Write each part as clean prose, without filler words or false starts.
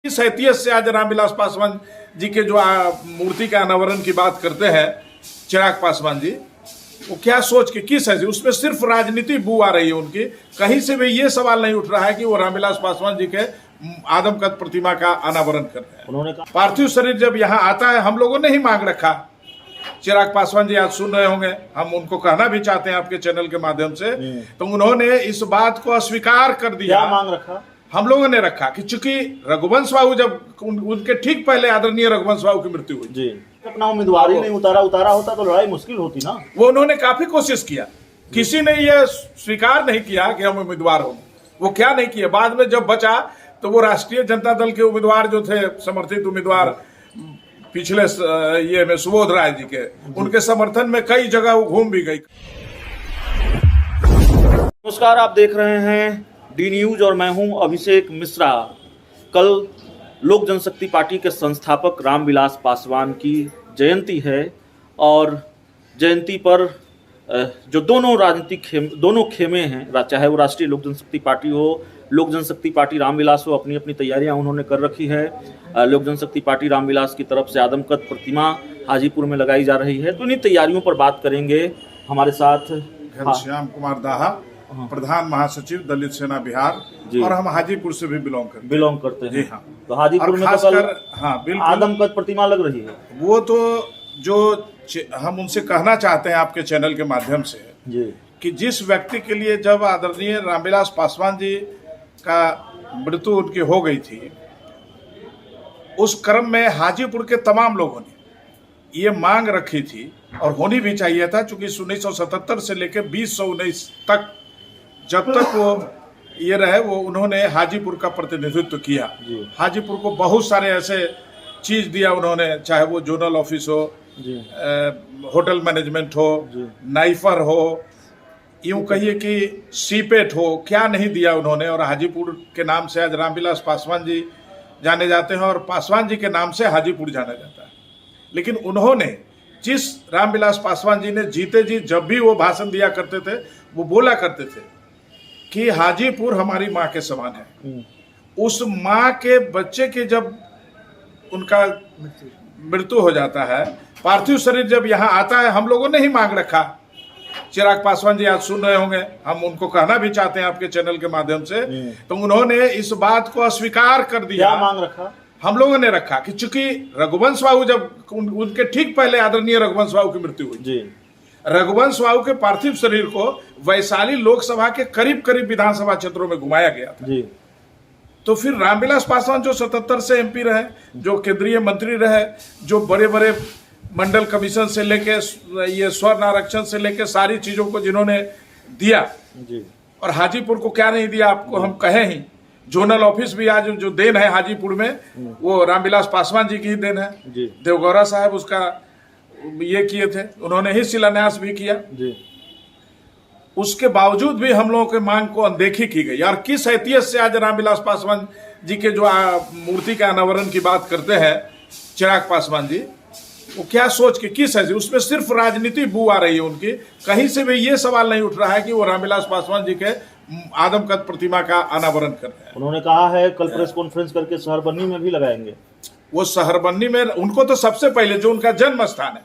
इस हैसियत से आज रामविलास पासवान जी के जो मूर्ति का अनावरण की बात करते हैं चिराग पासवान जी, वो क्या सोच के किस हैसियत, उसमें सिर्फ राजनीति बू आ रही है उनकी। कहीं से भी ये सवाल नहीं उठ रहा है कि वो रामविलास पासवान जी के आदमकद प्रतिमा का अनावरण कर रहे हैं। उन्होंने कहा पार्थिव शरीर जब यहाँ आता है, हम लोगों ने ही मांग रखा। चिराग पासवान जी आज सुन रहे होंगे, हम उनको कहना भी चाहते हैं आपके चैनल के माध्यम से, तो उन्होंने इस बात को अस्वीकार कर दिया। क्या मांग रखा? हम लोगों ने रखा कि चूंकि रघुवंश बाबू जब उनके ठीक पहले आदरणीय रघुवंश बाबू की मृत्यु हुई जी, अपना उम्मीदवार ही नहीं उतारा होता तो लड़ाई मुश्किल होती ना। वो उन्होंने काफी कोशिश किया, किसी ने ये स्वीकार नहीं किया कि हम उम्मीदवार होंगे। वो क्या नहीं किया, बाद में जब बचा तो वो राष्ट्रीय जनता दल के उम्मीदवार जो थे, समर्थित उम्मीदवार पिछले ये में सुबोध राय जी के, उनके समर्थन में कई जगह वो घूम भी गई। नमस्कार, आप देख रहे हैं डी न्यूज और मैं हूं अभिषेक मिश्रा। कल लोक जनशक्ति पार्टी के संस्थापक रामविलास पासवान की जयंती है और जयंती पर जो दोनों राजनीतिक दोनों खेमे हैं, चाहे वो राष्ट्रीय लोक जनशक्ति पार्टी हो, लोक जनशक्ति पार्टी रामविलास हो, अपनी अपनी तैयारियां उन्होंने कर रखी है। लोक जनशक्ति पार्टी रामविलास की तरफ से आदमकद प्रतिमा हाजीपुर में लगाई जा रही है, तो इन्हीं तैयारियों पर बात करेंगे। हमारे साथ घनश्याम कुमार दाहा, प्रधान महासचिव दलित सेना बिहार, और हम हाजीपुर से भी बिलोंग करते हैं। जी हाँ, तो हाजीपुर में तो कल आदमकद प्रतिमा लग रही है। वो तो जो हम उनसे कहना चाहते हैं आपके चैनल के माध्यम से जी, कि जिस व्यक्ति के लिए जब आदरणीय रामविलास पासवान जी का मृत्यु उनकी हो गई थी, उस क्रम में हाजीपुर के तमाम लोगों ने ये मांग रखी थी और होनी भी चाहिए था, चूंकि 1977 से लेकर 2019 तक जब तक वो ये रहे, वो उन्होंने हाजीपुर का प्रतिनिधित्व किया। हाजीपुर को बहुत सारे ऐसे चीज दिया उन्होंने, चाहे वो जोनल ऑफिस हो, होटल मैनेजमेंट हो, नाइफर हो, यूं कहिए कि सीपेट हो, क्या नहीं दिया उन्होंने। और हाजीपुर के नाम से आज रामविलास पासवान जी जाने जाते हैं और पासवान जी के नाम से हाजीपुर जाना जाता है। लेकिन उन्होंने जिस रामविलास पासवान जी ने जीते जी जब भी वो भाषण दिया करते थे, वो बोला करते थे कि हाजीपुर हमारी माँ के समान है। उस माँ के बच्चे के जब उनका मृत्यु हो जाता है, पार्थिव शरीर जब यहाँ आता है, हम लोगों ने ही मांग रखा। चिराग पासवान जी आज सुन रहे होंगे, हम उनको कहना भी चाहते हैं आपके चैनल के माध्यम से, तो उन्होंने इस बात को अस्वीकार कर दिया। क्या मांग रखा? हम लोगों ने रखा कि चूंकि रघुवंश बाबू जब उनके ठीक पहले आदरणीय रघुवंश बाबू की मृत्यु हुई जी, रघुवंश बाबू के पार्थिव शरीर को वैशाली लोकसभा के करीब करीब विधानसभा क्षेत्रों में घुमाया गया था जी। तो फिर रामविलास पासवान जो 77 से एमपी रहे, जो केंद्रीय मंत्री रहे, जो बड़े बड़े मंडल कमीशन से लेके ये स्वर्ण आरक्षण से लेके सारी चीजों को जिन्होंने दिया जी, और हाजीपुर को क्या नहीं दिया, आपको हम कहें ही। जोनल ऑफिस भी आज जो देन है हाजीपुर में, वो रामविलास पासवान जी की ही देन है। देवगौड़ा साहब उसका ये किए थे, उन्होंने ही शिलान्यास भी किया जी। उसके बावजूद भी हम लोगों के मांग को अनदेखी की गई। और किस हैसियत से आज रामविलास पासवान जी के जो मूर्ति का अनावरण की बात करते हैं चिराग पासवान जी, वो क्या सोच के किस हैसियत, उसमें सिर्फ राजनीति बू आ रही है उनकी। कहीं से भी ये सवाल नहीं उठ रहा है कि वो रामविलास पासवान जी के आदमकद प्रतिमा का अनावरण कर रहे हैं। उन्होंने कहा है कल प्रेस कॉन्फ्रेंस करके शहरबन्नी में भी लगाएंगे। वो शहरबन्नी में, उनको तो सबसे पहले जो उनका जन्म स्थान है,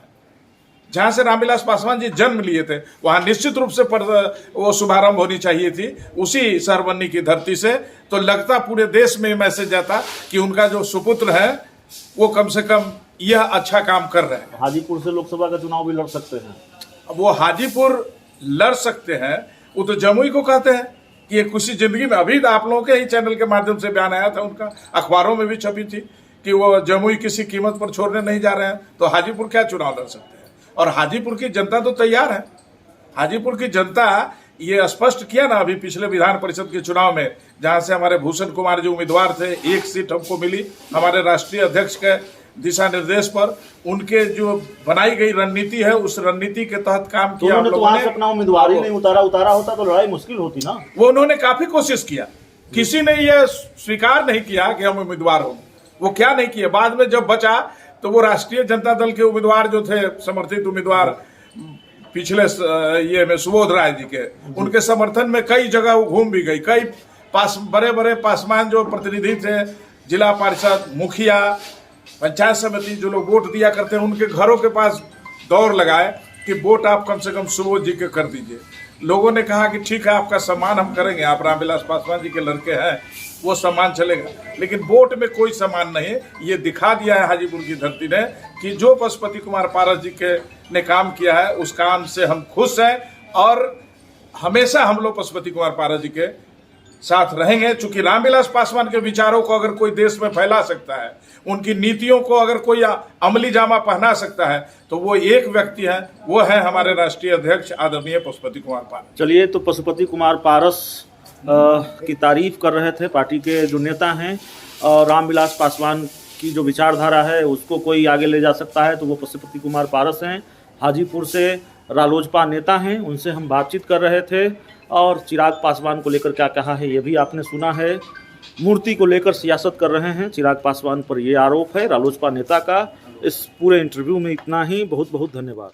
जहां से रामविलास पासवान जी जन्म लिए थे, वहां निश्चित रूप से वो शुभारंभ होनी चाहिए थी, उसी शहरबन्नी की धरती से। तो लगता पूरे देश में मैसेज जाता कि उनका जो सुपुत्र है वो कम से कम यह अच्छा काम कर रहे हैं। हाजीपुर से लोकसभा का चुनाव भी लड़ सकते हैं। अब वो हाजीपुर लड़ सकते हैं, वो तो जमुई को कहते हैं कि ये खुशी जिंदगी में। अभी आप लोगों के ही चैनल के माध्यम से बयान आया था उनका, अखबारों में भी छपी थी कि वो जमुई किसी कीमत पर छोड़ने नहीं जा रहे हैं। तो हाजीपुर क्या चुनाव लड़ सकते हैं? और हाजीपुर की जनता तो तैयार है। हाजीपुर की जनता ये स्पष्ट किया ना अभी पिछले विधान परिषद के चुनाव में, जहां से हमारे भूषण कुमार जो उम्मीदवार थे, एक सीट हमको मिली हमारे राष्ट्रीय अध्यक्ष के दिशा निर्देश पर। उनके जो बनाई गई रणनीति है, उस रणनीति के तहत काम किया। उन्होंने तो वहां से अपना उम्मीदवार ही नहीं उतारा होता तो लड़ाई मुश्किल होती ना। वो उन्होंने काफी कोशिश किया, किसी ने ये स्वीकार नहीं किया कि हम उम्मीदवार होंगे। वो क्या नहीं किया, बाद में जब बचा तो वो राष्ट्रीय जनता दल के उम्मीदवार जो थे, समर्थित उम्मीदवार पिछले ये में सुबोध राय जी के, उनके समर्थन में कई जगह वो घूम भी गई। कई बड़े बड़े पासवान जो प्रतिनिधि थे, जिला परिषद, मुखिया, पंचायत समिति जो लोग वोट दिया करते हैं उनके घरों के पास दौड़ लगाए कि वोट आप कम से कम सुबोध जी के कर दीजिए। लोगों ने कहा कि ठीक है, आपका सम्मान हम करेंगे, आप रामविलास पासवान जी के लड़के हैं, वो सम्मान चलेगा, लेकिन वोट में कोई सम्मान नहीं है। ये दिखा दिया है हाजीपुर की धरती ने कि जो पशुपति कुमार पारस जी के ने काम किया है उस काम से हम खुश हैं और हमेशा हम लोग पशुपति कुमार पारस जी के साथ रहेंगे। चूंकि रामविलास पासवान के विचारों को अगर कोई देश में फैला सकता है, उनकी नीतियों को अगर कोई अमली जामा पहना सकता है, तो वो एक व्यक्ति है, वो है हमारे राष्ट्रीय अध्यक्ष आदरणीय पशुपति कुमार पारस। चलिए, तो पशुपति कुमार पारस की तारीफ कर रहे थे पार्टी के जो नेता हैं, और रामविलास पासवान की जो विचारधारा है उसको कोई आगे ले जा सकता है तो वो पशुपति कुमार पारस हैं। हाजीपुर से रालोजपा नेता हैं, उनसे हम बातचीत कर रहे थे, और चिराग पासवान को लेकर क्या कहा है ये भी आपने सुना है। मूर्ति को लेकर सियासत कर रहे हैं चिराग पासवान पर, ये आरोप है रालोजपा नेता का। इस पूरे इंटरव्यू में इतना ही। बहुत बहुत धन्यवाद।